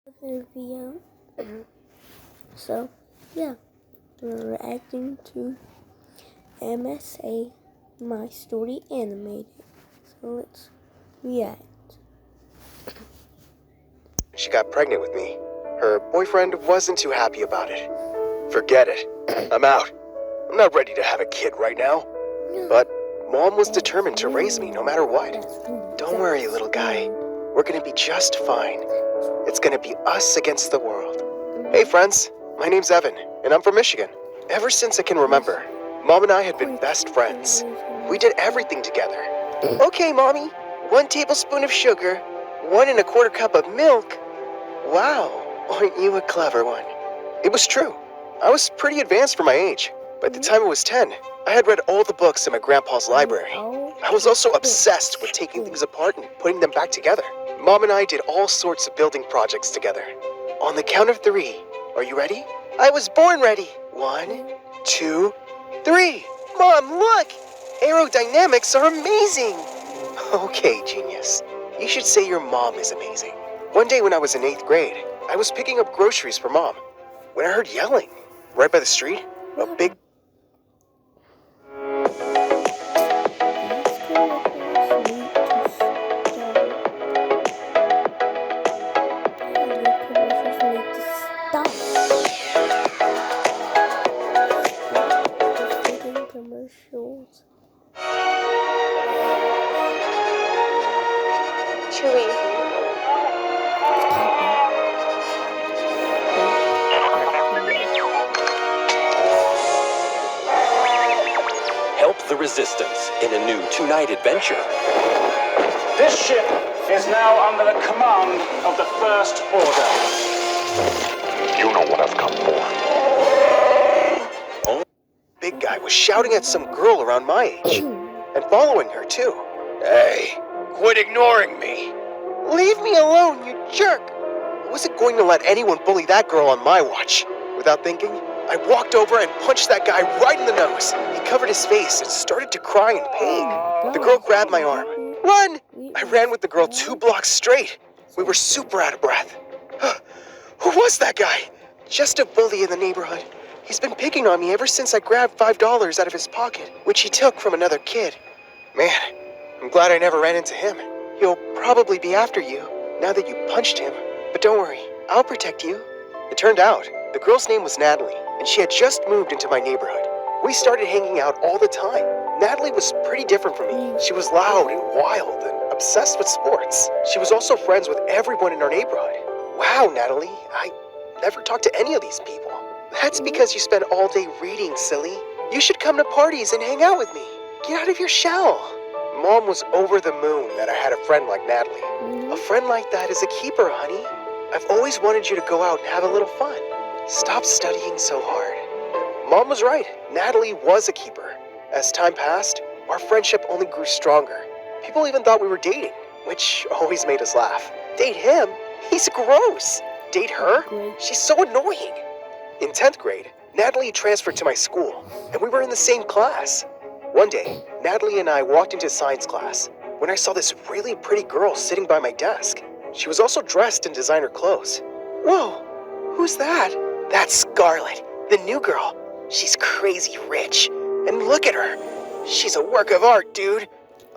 video. So, yeah, we're reacting to MSA, My Story Animated. So let's react. She got pregnant with me. Her boyfriend wasn't too happy about it. Forget it. I'm out. I'm not ready to have a kid right now. But Mom was determined to raise me no matter what. Don't worry, little guy. We're gonna be just fine. It's gonna be us against the world. Hey friends, my name's Evan, and I'm from Michigan. Ever since I can remember, Mom and I had been best friends. We did everything together. Okay, Mommy, 1 tablespoon of sugar, 1¼ cup of milk. Wow, aren't you a clever one? It was true. I was pretty advanced for my age. By the time I was 10, I had read all the books in my grandpa's library. I was also obsessed with taking things apart and putting them back together. Mom and I did all sorts of building projects together. On the count of 3, are you ready? I was born ready. 1, 2, 3. Mom, look! Aerodynamics are amazing! Okay, genius. You should say your mom is amazing. One day when I was in 8th grade, I was picking up groceries for Mom when I heard yelling. Right by the street, a big... Commercials. Chewy. Help the Resistance in a new 2-night adventure. This ship is now under the command of the First Order. You know what I've come for. Big guy was shouting at some girl around my age. And following her, too. Hey, quit ignoring me. Leave me alone, you jerk. I wasn't going to let anyone bully that girl on my watch. Without thinking, I walked over and punched that guy right in the nose. He covered his face and started to cry in pain. The girl grabbed my arm. Run! I ran with the girl 2 blocks straight. We were super out of breath. Who was that guy? Just a bully in the neighborhood. He's been picking on me ever since I grabbed $5 out of his pocket, which he took from another kid. Man, I'm glad I never ran into him. He'll probably be after you, now that you punched him. But don't worry, I'll protect you. It turned out, the girl's name was Natalie, and she had just moved into my neighborhood. We started hanging out all the time. Natalie was pretty different from me. She was loud and wild and obsessed with sports. She was also friends with everyone in our neighborhood. Wow, Natalie, I never talked to any of these people. That's because you spend all day reading, silly. You should come to parties and hang out with me. Get out of your shell. Mom was over the moon that I had a friend like Natalie. A friend like that is a keeper, honey. I've always wanted you to go out and have a little fun. Stop studying so hard. Mom was right. Natalie was a keeper. As time passed, our friendship only grew stronger. People even thought we were dating, which always made us laugh. Date him? He's gross. Date her? She's so annoying. In 10th grade, Natalie transferred to my school, and we were in the same class. One day, Natalie and I walked into science class when I saw this really pretty girl sitting by my desk. She was also dressed in designer clothes. Whoa, who's that? That's Scarlett, the new girl. She's crazy rich. And look at her. She's a work of art, dude.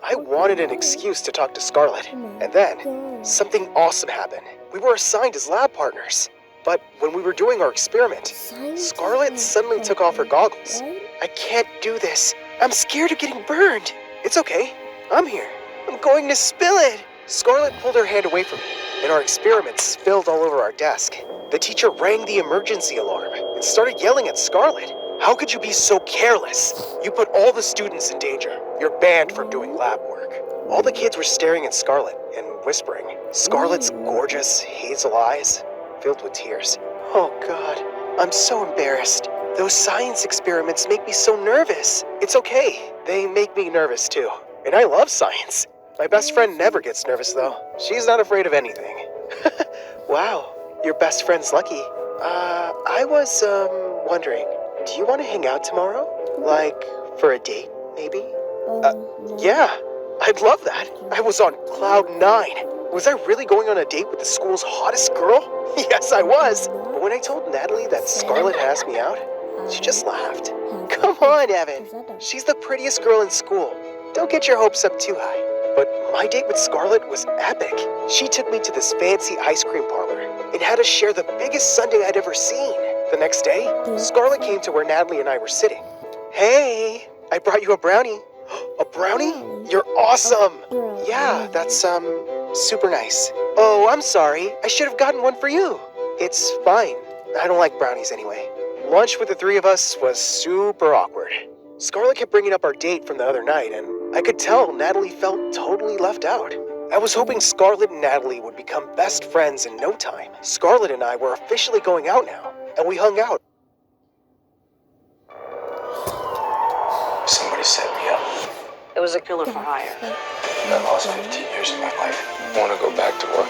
I wanted an excuse to talk to Scarlett. And then, something awesome happened. We were assigned as lab partners. But when we were doing our experiment, Scarlett suddenly took off her goggles. I can't do this. I'm scared of getting burned. It's okay. I'm here. I'm going to spill it. Scarlett pulled her hand away from me, and our experiments spilled all over our desk. The teacher rang the emergency alarm and started yelling at Scarlett. How could you be so careless? You put all the students in danger. You're banned from doing lab work. All the kids were staring at Scarlett and whispering. Scarlett's gorgeous hazel eyes filled with tears. Oh God, I'm so embarrassed. Those science experiments make me so nervous. It's okay. They make me nervous too. And I love science. My best friend never gets nervous though. She's not afraid of anything. Wow, your best friend's lucky. I was, wondering, do you want to hang out tomorrow? Like, for a date, maybe? Yeah, I'd love that. I was on cloud 9. Was I really going on a date with the school's hottest girl? Yes, I was. But when I told Natalie that Scarlett had asked me out, she just laughed. Come on, Evan. She's the prettiest girl in school. Don't get your hopes up too high. But my date with Scarlett was epic. She took me to this fancy ice cream parlor and had us share the biggest sundae I'd ever seen. The next day, Scarlett came to where Natalie and I were sitting. Hey, I brought you a brownie. A brownie? You're awesome. Yeah, that's, super nice. Oh, I'm sorry. I should have gotten one for you. It's fine. I don't like brownies anyway. Lunch with the three of us was super awkward. Scarlett kept bringing up our date from the other night, and I could tell Natalie felt totally left out. I was hoping Scarlett and Natalie would become best friends in no time. Scarlett and I were officially going out now, and we hung out. Somebody set me up. It was a killer for hire. I lost 15 years of my life. I want to go back to work.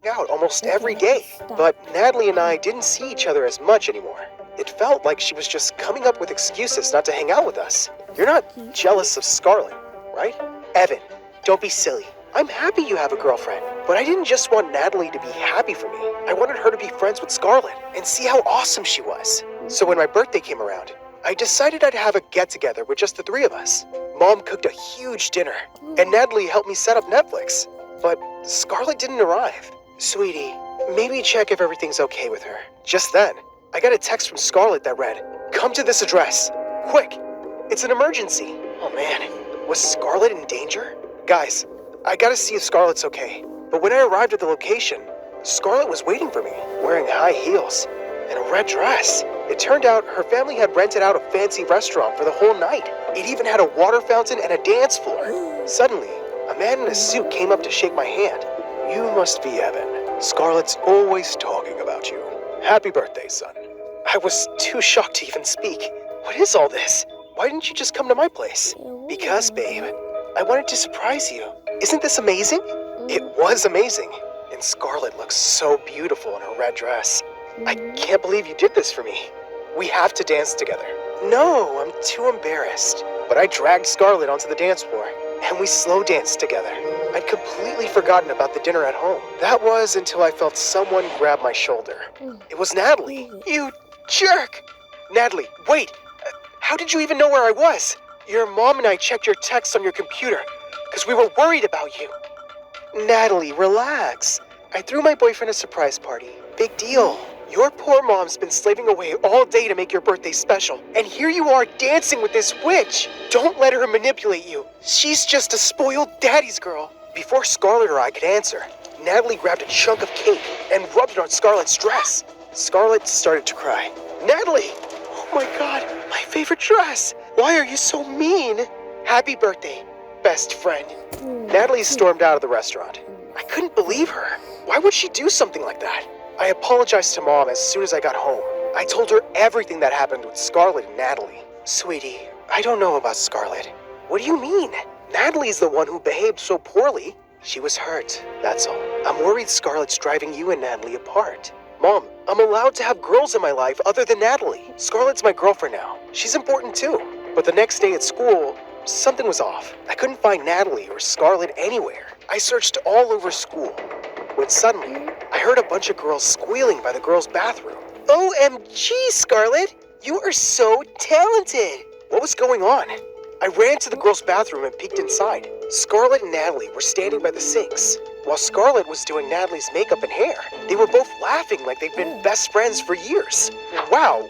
Out almost every day, but Natalie and I didn't see each other as much anymore. It felt like she was just coming up with excuses not to hang out with us. You're not jealous of Scarlett, right? Evan, don't be silly. I'm happy you have a girlfriend, but I didn't just want Natalie to be happy for me. I wanted her to be friends with Scarlett and see how awesome she was. So when my birthday came around, I decided I'd have a get-together with just the three of us. Mom cooked a huge dinner, and Natalie helped me set up Netflix. But Scarlett didn't arrive. Sweetie, maybe check if everything's okay with her. Just then, I got a text from Scarlett that read, "Come to this address. Quick. It's an emergency." Oh man, was Scarlett in danger? Guys, I gotta see if Scarlett's okay. But when I arrived at the location, Scarlett was waiting for me, wearing high heels and a red dress. It turned out her family had rented out a fancy restaurant for the whole night. It even had a water fountain and a dance floor. Suddenly, a man in a suit came up to shake my hand. "You must be Evan. Scarlett's always talking about you. Happy birthday, son." I was too shocked to even speak. What is all this? Why didn't you just come to my place? Because, babe, I wanted to surprise you. Isn't this amazing? It was amazing. And Scarlett looks so beautiful in her red dress. I can't believe you did this for me. We have to dance together. No, I'm too embarrassed. But I dragged Scarlett onto the dance floor, and we slow danced together. I'd completely forgotten about the dinner at home. That was until I felt someone grab my shoulder. It was Natalie. You jerk! Natalie, wait! How did you even know where I was? Your mom and I checked your texts on your computer, because we were worried about you. Natalie, relax. I threw my boyfriend a surprise party. Big deal. Your poor mom's been slaving away all day to make your birthday special, and here you are dancing with this witch. Don't let her manipulate you. She's just a spoiled daddy's girl. Before Scarlett or I could answer, Natalie grabbed a chunk of cake and rubbed it on Scarlett's dress. Scarlett started to cry. Natalie! Oh my God, my favorite dress! Why are you so mean? Happy birthday, best friend. Natalie stormed out of the restaurant. I couldn't believe her. Why would she do something like that? I apologized to Mom as soon as I got home. I told her everything that happened with Scarlett and Natalie. Sweetie, I don't know about Scarlett. What do you mean? Natalie's the one who behaved so poorly. She was hurt, that's all. I'm worried Scarlett's driving you and Natalie apart. Mom, I'm allowed to have girls in my life other than Natalie. Scarlett's my girlfriend now. She's important too. But the next day at school, something was off. I couldn't find Natalie or Scarlett anywhere. I searched all over school. When suddenly, I heard a bunch of girls squealing by the girls' bathroom. OMG, Scarlett! You are so talented! What was going on? I ran to the girls' bathroom and peeked inside. Scarlett and Natalie were standing by the sinks, while Scarlett was doing Natalie's makeup and hair. They were both laughing like they'd been best friends for years. Wow,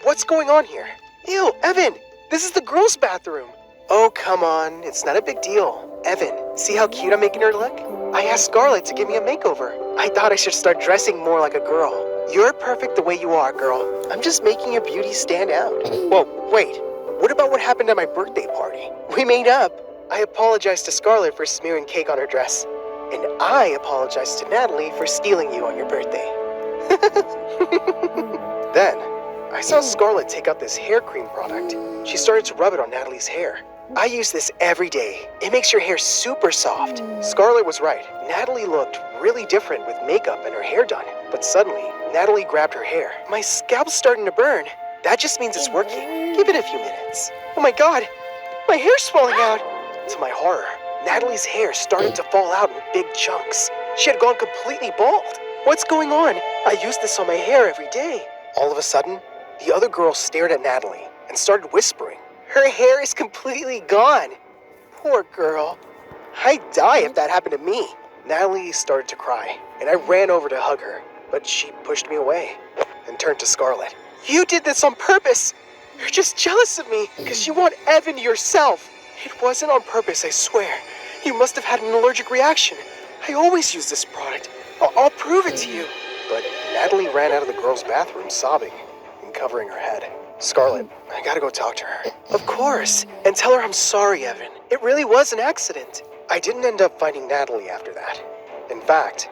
what's going on here? Ew, Evan, this is the girls' bathroom. Oh, come on, it's not a big deal. Evan, see how cute I'm making her look? I asked Scarlett to give me a makeover. I thought I should start dressing more like a girl. You're perfect the way you are, girl. I'm just making your beauty stand out. Whoa, wait. What about what happened at my birthday party? We made up. I apologized to Scarlett for smearing cake on her dress. And I apologized to Natalie for stealing you on your birthday. Then, I saw Scarlett take out this hair cream product. She started to rub it on Natalie's hair. I use this every day. It makes your hair super soft. Scarlett was right. Natalie looked really different with makeup and her hair done. But suddenly, Natalie grabbed her hair. My scalp's starting to burn. That just means it's working. Give it a few minutes. Oh my God, my hair's falling out. To my horror, Natalie's hair started to fall out in big chunks. She had gone completely bald. What's going on? I use this on my hair every day. All of a sudden, the other girl stared at Natalie and started whispering. Her hair is completely gone. Poor girl. I'd die if that happened to me. Natalie started to cry, and I ran over to hug her, but she pushed me away and turned to Scarlett. You did this on purpose. You're just jealous of me because you want Evan yourself. It wasn't on purpose, I swear. You must have had an allergic reaction. I always use this product. I'll prove it to you. But Natalie ran out of the girl's bathroom sobbing and covering her head. Scarlett, I gotta go talk to her. Of course, and tell her I'm sorry, Evan. It really was an accident. I didn't end up finding Natalie after that. In fact,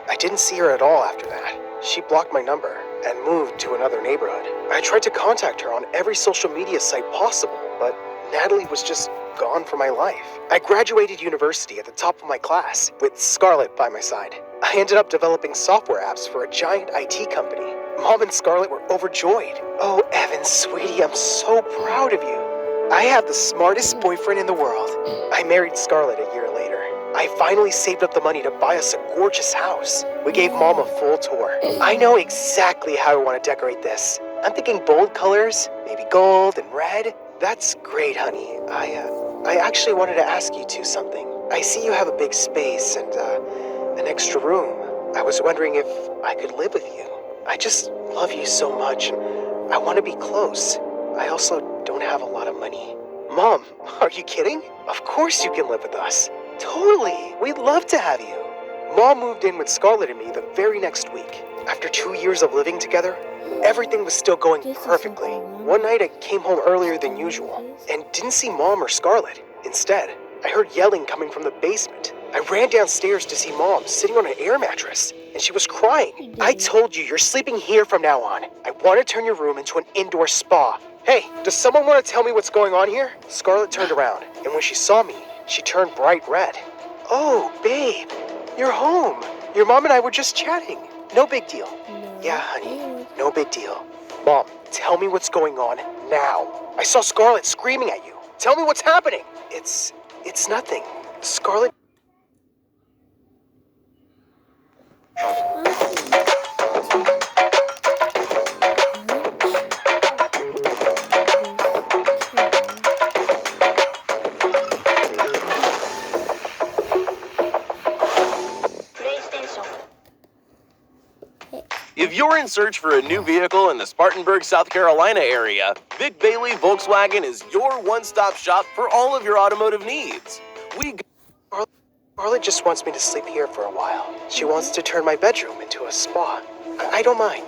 I didn't see her at all after that. She blocked my number and moved to another neighborhood. I tried to contact her on every social media site possible, but Natalie was just gone from my life. I graduated university at the top of my class with Scarlett by my side. I ended up developing software apps for a giant IT company. Mom and Scarlett were overjoyed. Oh, Evan, sweetie, I'm so proud of you. I have the smartest boyfriend in the world. I married Scarlett a year later. I finally saved up the money to buy us a gorgeous house. We gave Mom a full tour. I know exactly how I want to decorate this. I'm thinking bold colors, maybe gold and red. That's great, honey. I actually wanted to ask you two something. I see you have a big space and an extra room. I was wondering if I could live with you. I just love you so much, and I want to be close. I also don't have a lot of money. Mom, are you kidding? Of course you can live with us. Totally, we'd love to have you. Mom moved in with Scarlett and me the very next week. After 2 years of living together, everything was still going perfectly. One night I came home earlier than usual and didn't see Mom or Scarlett. Instead, I heard yelling coming from the basement. I ran downstairs to see Mom sitting on an air mattress, and she was crying. I told you, you're sleeping here from now on. I want to turn your room into an indoor spa. Hey, does someone want to tell me what's going on here? Scarlett turned around, and when she saw me, she turned bright red. Oh, babe, you're home. Your mom and I were just chatting. No big deal. Yeah, honey, no big deal. Mom, tell me what's going on now. I saw Scarlett screaming at you. Tell me what's happening. It's nothing. Scarlett... If you're in search for a new vehicle in the Spartanburg, South Carolina area, Vic Bailey Volkswagen is your one-stop shop for all of your automotive needs. Scarlett just wants me to sleep here for a while. She wants to turn my bedroom into a spa. I don't mind.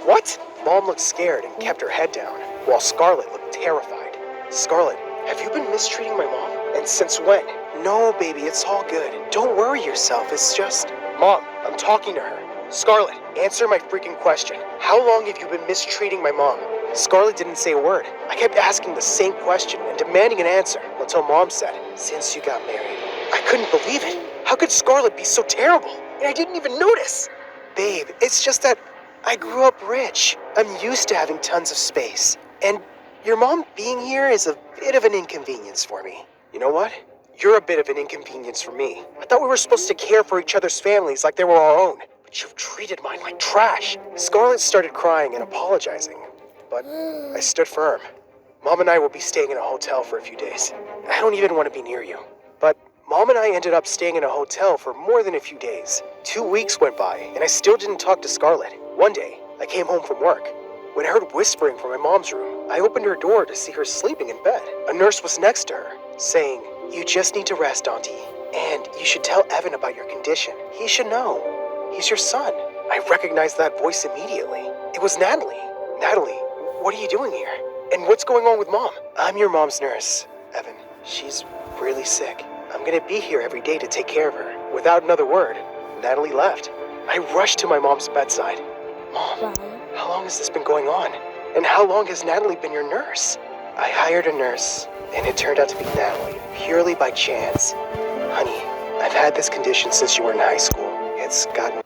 What? Mom looked scared and kept her head down, while Scarlett looked terrified. Scarlett, have you been mistreating my mom? And since when? No, baby, it's all good. Don't worry yourself, it's just... Mom, I'm talking to her. Scarlett, answer my freaking question. How long have you been mistreating my mom? Scarlett didn't say a word. I kept asking the same question and demanding an answer until Mom said, since you got married. I couldn't believe it. How could Scarlett be so terrible? And I didn't even notice. Babe, it's just that I grew up rich. I'm used to having tons of space. And your mom being here is a bit of an inconvenience for me. You know what? You're a bit of an inconvenience for me. I thought we were supposed to care for each other's families like they were our own. But you've treated mine like trash. Scarlett started crying and apologizing. But I stood firm. Mom and I will be staying in a hotel for a few days. I don't even want to be near you. But Mom and I ended up staying in a hotel for more than a few days. 2 weeks went by, and I still didn't talk to Scarlett. One day, I came home from work. When I heard whispering from my mom's room, I opened her door to see her sleeping in bed. A nurse was next to her, saying, "You just need to rest, Auntie. And you should tell Evan about your condition. He should know. He's your son." I recognized that voice immediately. It was Natalie. Natalie, what are you doing here? And what's going on with Mom? I'm your mom's nurse, Evan. She's really sick. I'm gonna be here every day to take care of her. Without another word, Natalie left. I rushed to my mom's bedside. Mom, how long has this been going on? And how long has Natalie been your nurse? I hired a nurse, and it turned out to be Natalie, purely by chance. Honey, I've had this condition since you were in high school. It's gotten